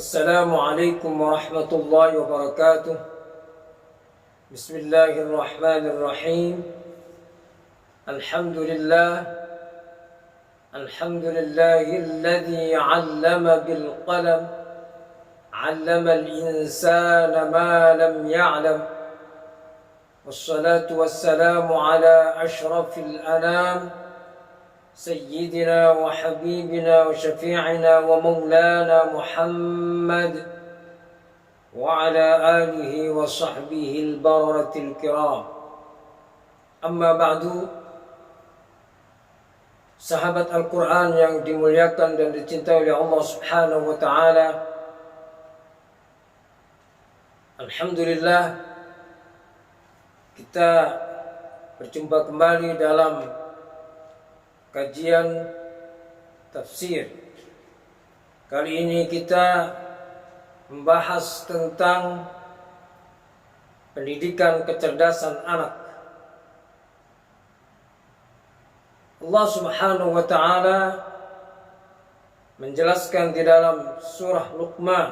السلام عليكم ورحمة الله وبركاته. بسم الله الرحمن الرحيم. الحمد لله الذي علم بالقلم، علم الإنسان ما لم يعلم، والصلاة والسلام على أشرف الأنام سيدنا وحبيبنا وشفيعنا ومولانا محمد وعلى آله وصحبه البررة الكرام. أما بعد، sahabat Al-Quran yang dimuliakan dan dicintai oleh Allah Subhanahu wa Ta'ala, alhamdulillah kita berjumpa kembali dalam kajian tafsir. Kali ini kita membahas tentang pendidikan kecerdasan anak. Allah Subhanahu wa Ta'ala menjelaskan di dalam surah Luqman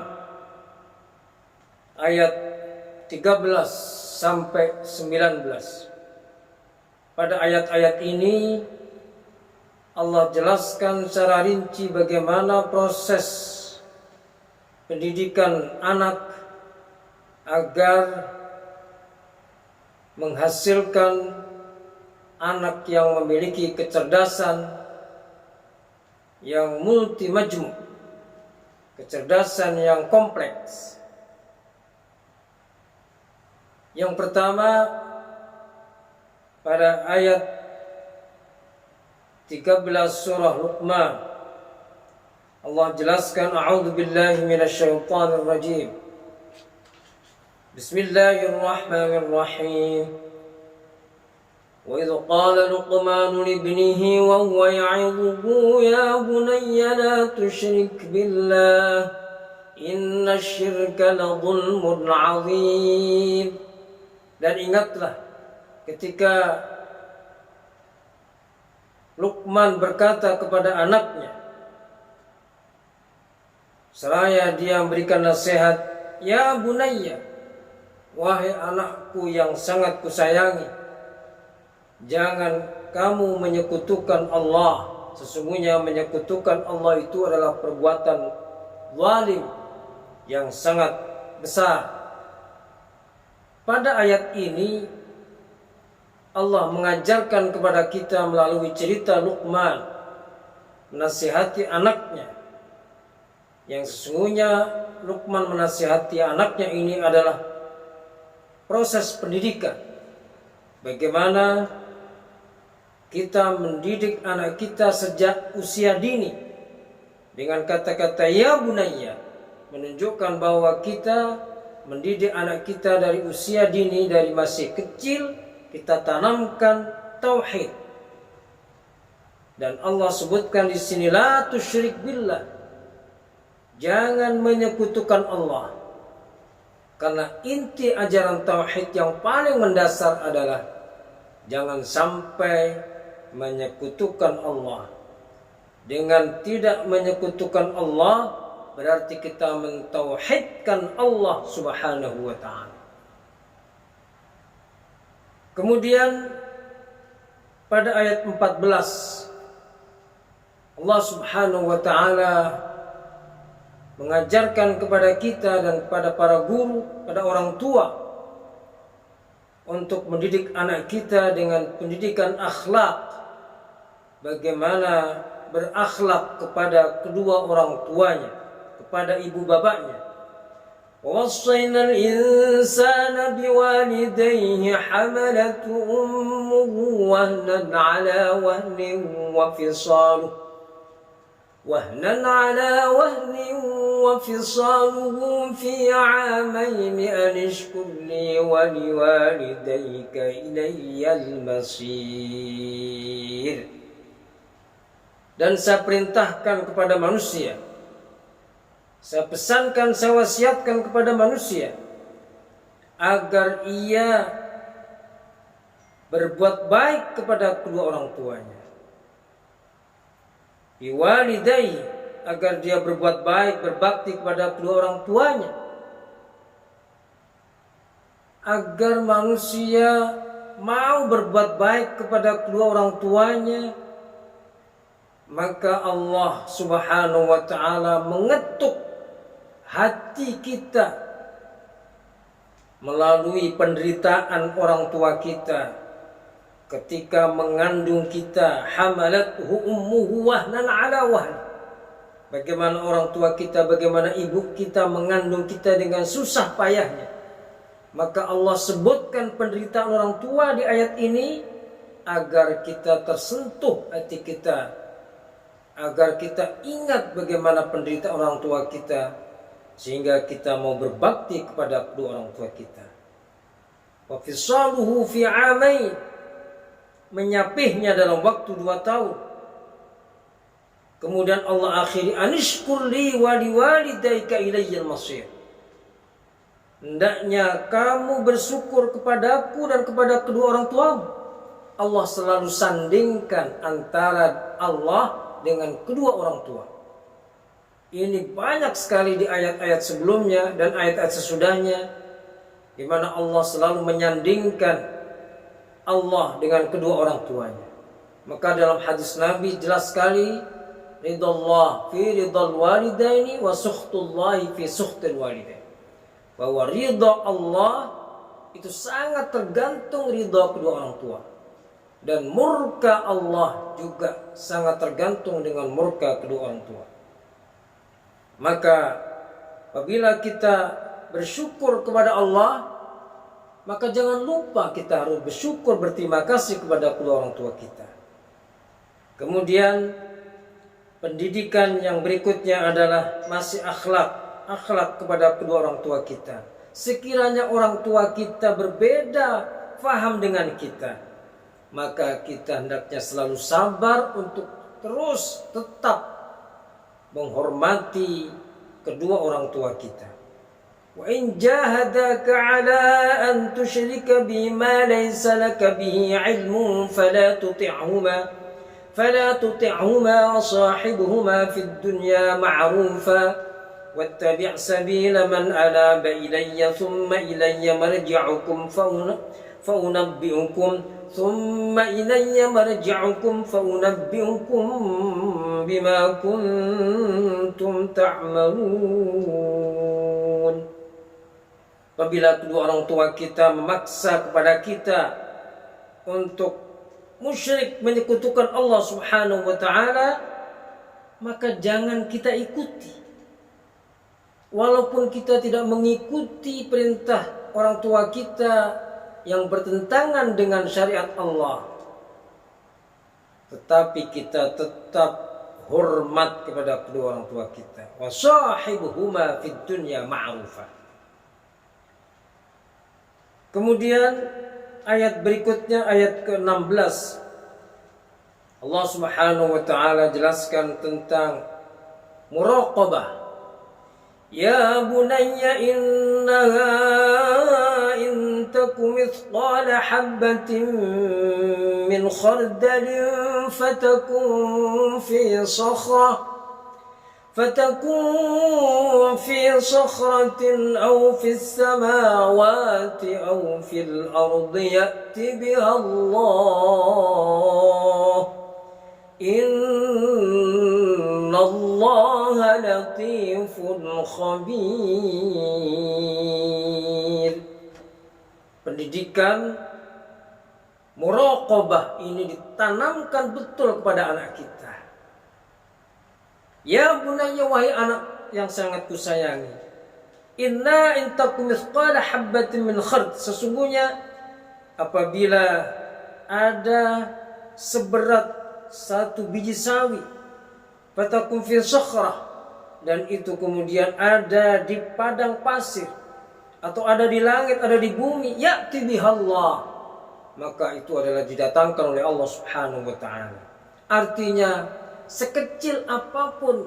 ayat 13 sampai 19. Pada ayat-ayat ini Allah jelaskan secara rinci bagaimana proses pendidikan anak agar menghasilkan anak yang memiliki kecerdasan yang multi majmu', kecerdasan yang kompleks. Yang pertama, pada ayat 13 surah Luqman, Allah jelaskan, a'udzu billahi minasyaitonir rajim. Bismillahirrahmanirrahim. Wa idh qala Luqman li ibnihi wa huwa ya'idhuhu ya bunayya la tusyrik billah inna syirka la dhulmun 'adzim. Dan ingatlah ketika Luqman berkata kepada anaknya, seraya dia memberikan nasihat, ya bunayya, wahai anakku yang sangat kusayangi, jangan kamu menyekutukan Allah. Sesungguhnya menyekutukan Allah itu adalah perbuatan zalim yang sangat besar. Pada ayat ini Allah mengajarkan kepada kita melalui cerita Luqman menasihati anaknya, yang sesungguhnya Luqman menasihati anaknya ini adalah proses pendidikan. Bagaimana kita mendidik anak kita sejak usia dini dengan kata-kata ya bunayya, menunjukkan bahwa kita mendidik anak kita dari usia dini, dari masih kecil kita tanamkan tauhid. Dan Allah sebutkan di sini la tusyrik billah, jangan menyekutukan Allah. Karena inti ajaran tauhid yang paling mendasar adalah jangan sampai menyekutukan Allah. Dengan tidak menyekutukan Allah berarti kita mentauhidkan Allah Subhanahu wa Ta'ala. Kemudian pada ayat 14 Allah Subhanahu wa Ta'ala mengajarkan kepada kita dan kepada para guru, pada orang tua, untuk mendidik anak kita dengan pendidikan akhlak. Bagaimana berakhlak kepada kedua orang tuanya, kepada ibu bapaknya. وَوَصَّيْنَا الْإِنسَانَ بِوَالِدَيْهِ حَمَلَتْهُ أُمُّهُ وَهْنًا عَلَى وَهْنٍ وَفِصَالُهُ فِي عَامَيْنِ أَنِ اشْكُرْ لِي وَلِوَالِدَيْكَ إِلَيَّ الْمَصِيرُ. Dan saya perintahkan kepada manusia, saya pesankan, saya wasiatkan kepada manusia agar ia berbuat baik kepada kedua orang tuanya. Biwalidayhi, agar dia berbuat baik, berbakti kepada kedua orang tuanya. Agar manusia mau berbuat baik kepada kedua orang tuanya, maka Allah Subhanahu wa ta'ala mengetuk hati kita melalui penderitaan orang tua kita ketika mengandung kita. Hamalathu ummuhu wahnan ala wahn. Bagaimana orang tua kita, bagaimana ibu kita mengandung kita dengan susah payahnya. Maka Allah sebutkan penderitaan orang tua di ayat ini agar kita tersentuh hati kita, agar kita ingat bagaimana penderitaan orang tua kita, sehingga kita mau berbakti kepada kedua orang tua kita. Wa fisaluhu fi 'amain, menyapihnya dalam waktu 2 tahun. Kemudian Allah akhiri, anishkur li wa liwalidayka ilayyal masir. Hendaknya kamu bersyukur kepadaku dan kepada kedua orang tuamu. Allah selalu sandingkan antara Allah dengan kedua orang tua. Ini banyak sekali di ayat-ayat sebelumnya dan ayat-ayat sesudahnya, di mana Allah selalu menyandingkan Allah dengan kedua orang tuanya. Maka dalam hadis Nabi jelas sekali, ridallah fi ridal walidaini wa sukhtullahi fi sukhtil walidaini. Bahwa ridha Allah itu sangat tergantung ridha kedua orang tua, dan murka Allah juga sangat tergantung dengan murka kedua orang tua. Maka apabila kita bersyukur kepada Allah, maka jangan lupa kita harus bersyukur, berterima kasih kepada kedua orang tua kita. Kemudian pendidikan yang berikutnya adalah masih akhlak kepada kedua orang tua kita. Sekiranya orang tua kita berbeda faham dengan kita, maka kita hendaknya selalu sabar untuk terus tetap menghormati kedua orang tua kita. Wa in jahadaka ala an tusyrika bima laysa laka bihi ilmun fala tuti'huma wa sahibuhuma fid dunya ma'rufa wattabi' sabila man anaba ilayya thumma ilayya marji'ukum فأنبئكم بما كنتم تعملون. Apabila kedua orang tua kita memaksa kepada kita untuk musyrik, menyekutukan Allah Subhanahu wa ta'ala, maka jangan kita ikuti. Walaupun kita tidak mengikuti perintah orang tua kita yang bertentangan dengan syariat Allah, tetapi kita tetap hormat kepada kedua orang tua kita. Wa sahibuhuma fid dunya ma'rufa. Kemudian ayat berikutnya, ayat ke-16, Allah Subhanahu wa ta'ala jelaskan tentang muraqabah. Ya bunayya innaha in takum mithqala habatin min khardalin fatakun fi sakhratin aw fi samawati aw fil ardi ya'ti biha Allah. Innallaha latifun khabir. Pendidikan muraqabah ini ditanamkan betul kepada anak kita. Ya bunayya, wahai anak yang sangat kusayangi, inna in takum mithqala habatin min khard, sesungguhnya apabila ada seberat 1 biji sawi, fatakum fi sakhrah, dan itu kemudian ada di padang pasir atau ada di langit, ada di bumi, ya'ti bihallah, maka itu adalah didatangkan oleh Allah Subhanahu wa ta'ala. Artinya sekecil apapun,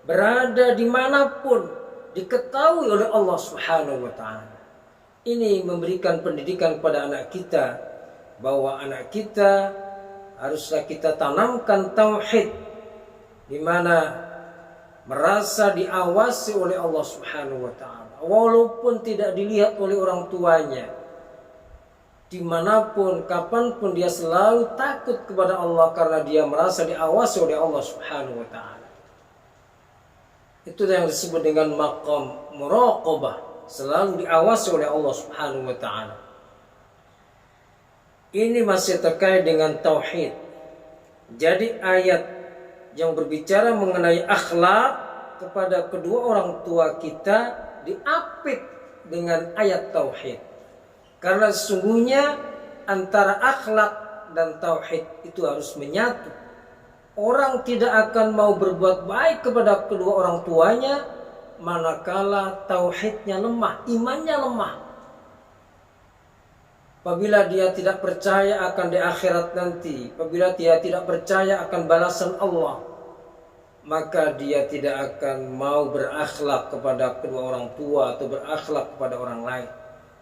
berada dimanapun, diketahui oleh Allah Subhanahu wa ta'ala. Ini memberikan pendidikan kepada anak kita, bahwa anak kita haruslah kita tanamkan tauhid, di mana merasa diawasi oleh Allah Subhanahu wa taala, walaupun tidak dilihat oleh orang tuanya. Dimanapun, kapanpun dia selalu takut kepada Allah karena dia merasa diawasi oleh Allah Subhanahu wa taala. Itu yang disebut dengan maqam muraqabah, selalu diawasi oleh Allah Subhanahu wa taala. Ini masih terkait dengan tauhid. Jadi ayat yang berbicara mengenai akhlak kepada kedua orang tua kita diapit dengan ayat tauhid. Karena sesungguhnya antara akhlak dan tauhid itu harus menyatu. Orang tidak akan mau berbuat baik kepada kedua orang tuanya manakala tauhidnya lemah, imannya lemah. Apabila dia tidak percaya akan di akhirat nanti, apabila dia tidak percaya akan balasan Allah, maka dia tidak akan mau berakhlak kepada kedua orang tua atau berakhlak kepada orang lain.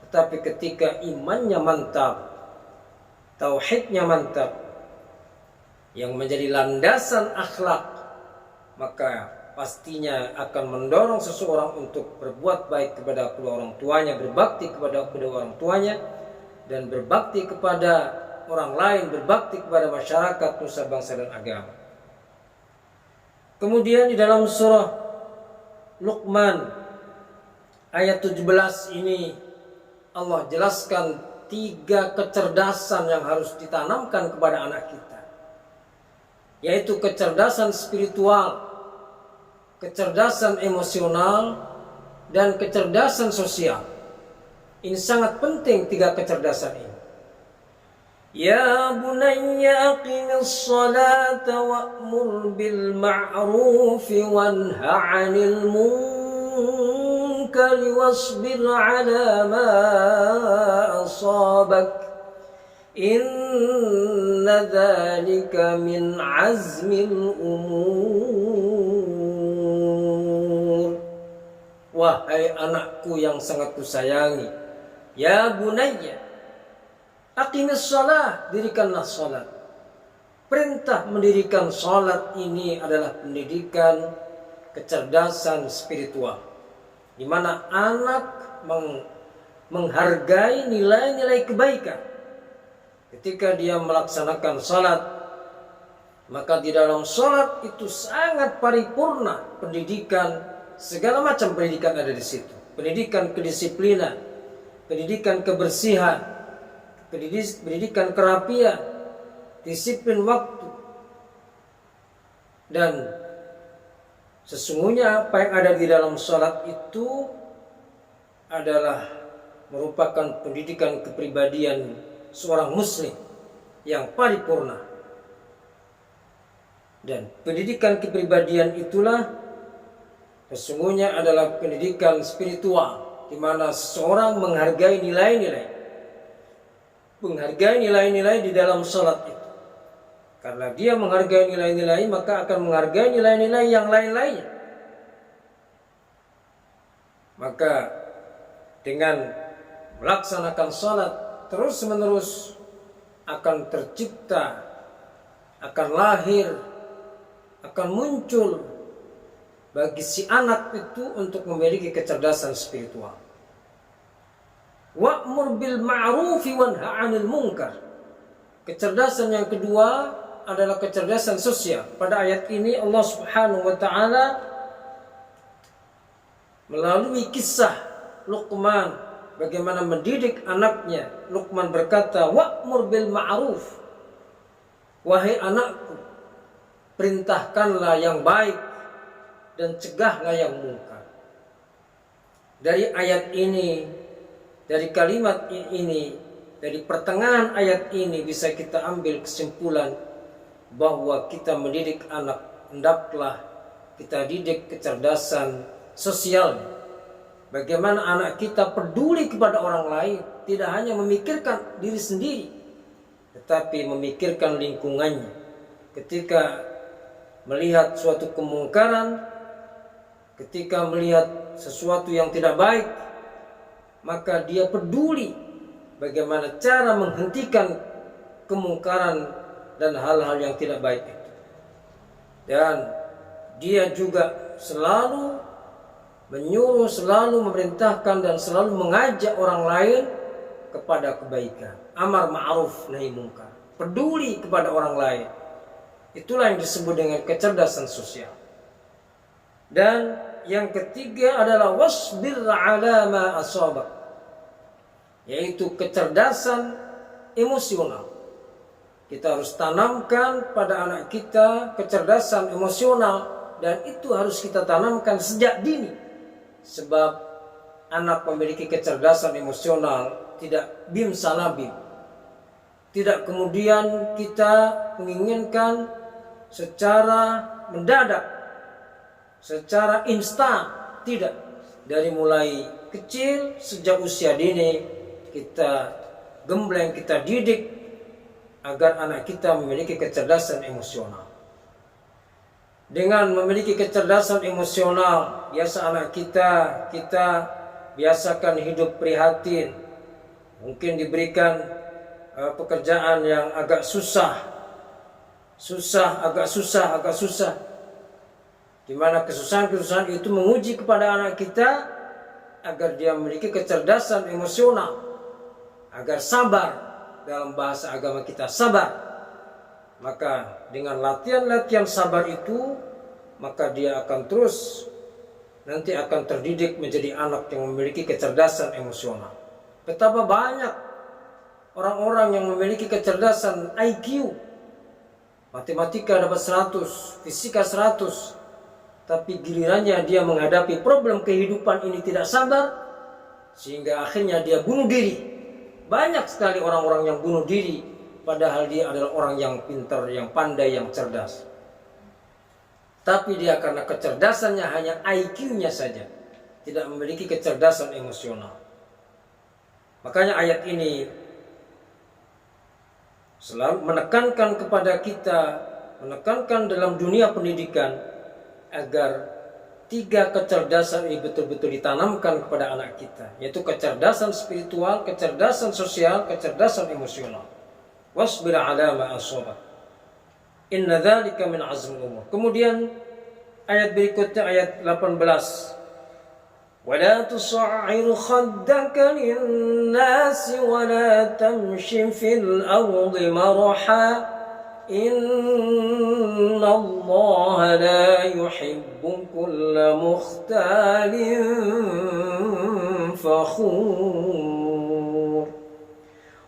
Tetapi ketika imannya mantap, tauhidnya mantap, yang menjadi landasan akhlak, maka pastinya akan mendorong seseorang untuk berbuat baik kepada kedua orang tuanya, berbakti kepada kedua orang tuanya, dan berbakti kepada orang lain, berbakti kepada masyarakat, nusa bangsa dan agama. Kemudian di dalam surah Luqman ayat 17 ini Allah jelaskan 3 kecerdasan yang harus ditanamkan kepada anak kita, yaitu kecerdasan spiritual, kecerdasan emosional, dan kecerdasan sosial. Ini sangat penting 3 kecerdasan ini. Ya bunayya aqimis salata wa'mur bil ma'rufi wanha 'anil munkar wasbir 'ala ma asabak inna dzalika min 'azmil umur. Wahai anakku yang sangat kusayangi, ya bunayya aqimis shalah, dirikanlah salat. Perintah mendirikan salat ini adalah pendidikan kecerdasan spiritual, di mana anak menghargai nilai-nilai kebaikan. Ketika dia melaksanakan salat, maka di dalam salat itu sangat paripurna pendidikan, segala macam pendidikan ada di situ. Pendidikan kedisiplinan, pendidikan kebersihan, pendidikan kerapian, disiplin waktu. Dan sesungguhnya apa yang ada di dalam salat itu adalah merupakan pendidikan kepribadian seorang muslim yang paripurna. Dan pendidikan kepribadian itulah sesungguhnya adalah pendidikan spiritual, di mana seseorang menghargai nilai-nilai di dalam salat itu. Karena dia menghargai nilai-nilai, maka akan menghargai nilai-nilai yang lain-lainnya. Maka dengan melaksanakan salat terus-menerus akan tercipta, akan lahir, akan muncul bagi si anak itu untuk memiliki kecerdasan spiritual. Wa'mur bil ma'rufi wanha 'anil munkar. Kecerdasan yang kedua adalah kecerdasan sosial. Pada ayat ini Allah Subhanahu wa taala melalui kisah Luqman bagaimana mendidik anaknya. Luqman berkata, "Wa'mur bil ma'ruf." Wahai anakku, perintahkanlah yang baik dan cegahlah yang mungkar. Dari ayat ini, dari kalimat ini, dari pertengahan ayat ini bisa kita ambil kesimpulan bahwa kita mendidik anak, hendaklah kita didik kecerdasan sosial. Bagaimana anak kita peduli kepada orang lain, tidak hanya memikirkan diri sendiri, tetapi memikirkan lingkungannya. Ketika melihat suatu kemungkaran, ketika melihat sesuatu yang tidak baik, maka dia peduli bagaimana cara menghentikan kemungkaran dan hal-hal yang tidak baik itu. Dan dia juga selalu menyuruh, selalu memerintahkan dan selalu mengajak orang lain kepada kebaikan. Amar ma'ruf nahi munkar. Peduli kepada orang lain. Itulah yang disebut dengan kecerdasan sosial. Dan yang ketiga adalah wasbir 'ala ma asabak, yaitu kecerdasan emosional. Kita harus tanamkan pada anak kita kecerdasan emosional, dan itu harus kita tanamkan sejak dini. Sebab anak memiliki kecerdasan emosional tidak bim salabim. Tidak kemudian kita menginginkan secara mendadak, secara instan, tidak. Dari mulai kecil, sejak usia dini, kita gembleng, kita didik agar anak kita memiliki kecerdasan emosional. Dengan memiliki kecerdasan emosional, biasa anak kita biasakan hidup prihatin. Mungkin diberikan pekerjaan yang agak susah, agak susah. Di mana kesusahan-kesusahan itu menguji kepada anak kita agar dia memiliki kecerdasan emosional, agar sabar. Dalam bahasa agama kita sabar. Maka dengan latihan-latihan sabar itu, maka dia akan terus nanti akan terdidik menjadi anak yang memiliki kecerdasan emosional. Betapa banyak orang-orang yang memiliki kecerdasan IQ, matematika dapat 100, fisika 100, tapi gilirannya dia menghadapi problem kehidupan ini tidak sabar, sehingga akhirnya dia bunuh diri. Banyak sekali orang-orang yang bunuh diri, padahal dia adalah orang yang pintar, yang pandai, yang cerdas. Tapi dia karena kecerdasannya hanya IQ-nya saja, tidak memiliki kecerdasan emosional. Makanya ayat ini selalu menekankan kepada kita, menekankan dalam dunia pendidikan, agar 3 kecerdasan ini betul-betul ditanamkan kepada anak kita, yaitu kecerdasan spiritual, kecerdasan sosial, kecerdasan emosional. Wasbir 'ala ma asabak, inna dzalika min azmil umur. Kemudian ayat berikutnya, ayat 18, wala tus'ir khaddaka lin-nasi wala tamshi fil ardi marha إن الله لا يحب كل مختال فخور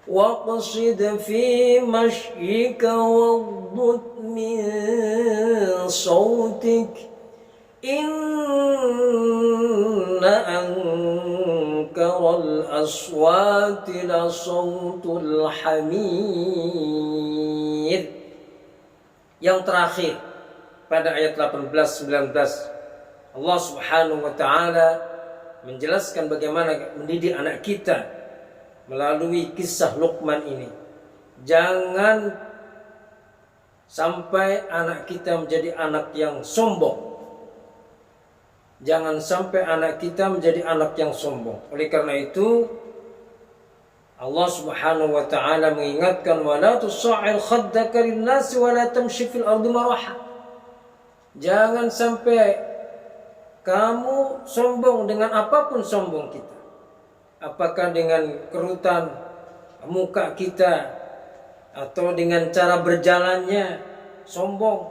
واقصد في مشيك واغضض من صوتك إن أنكر الأصوات لصوت الحمير. Yang terakhir pada ayat 18-19, Allah Subhanahu wa taala menjelaskan bagaimana mendidik anak kita melalui kisah Luqman ini. Jangan sampai anak kita menjadi anak yang sombong. Jangan sampai anak kita menjadi anak yang sombong. Oleh karena itu Allah Subhanahu wa taala mengingatkan, wala tus'ir khaddaka lin-nasi wala tamshi fil ardi maraha. Jangan sampai kamu sombong dengan apapun sombong kita. Apakah dengan kerutan muka kita atau dengan cara berjalannya sombong.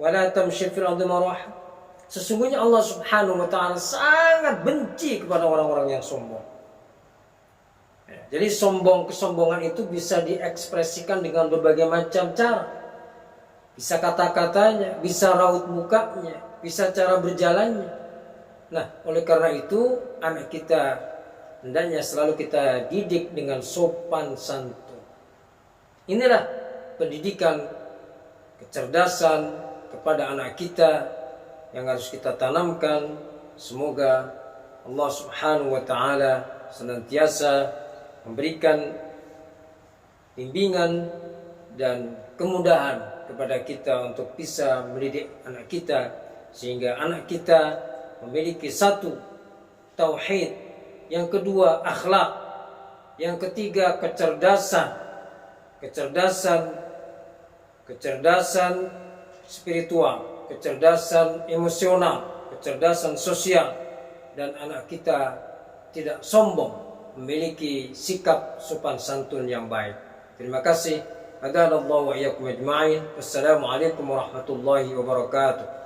Wala tamshi fil ardi maraha. Sesungguhnya Allah Subhanahu wa taala sangat benci kepada orang-orang yang sombong. Jadi kesombongan itu bisa diekspresikan dengan berbagai macam cara. Bisa kata-katanya, bisa raut mukanya, bisa cara berjalannya. Nah, oleh karena itu anak kita hendaknya selalu kita didik dengan sopan santun. Inilah pendidikan kecerdasan kepada anak kita yang harus kita tanamkan. Semoga Allah Subhanahu wa taala senantiasa memberikan bimbingan dan kemudahan kepada kita untuk bisa mendidik anak kita, sehingga anak kita memiliki satu, tauhid, yang kedua akhlak, yang ketiga kecerdasan spiritual, kecerdasan emosional, kecerdasan sosial, dan anak kita tidak sombong, memiliki sikap sopan santun yang baik. Terima kasih. Hadanallahu wa iyyakum ajma'in. Wassalamualaikum warahmatullahi wabarakatuh.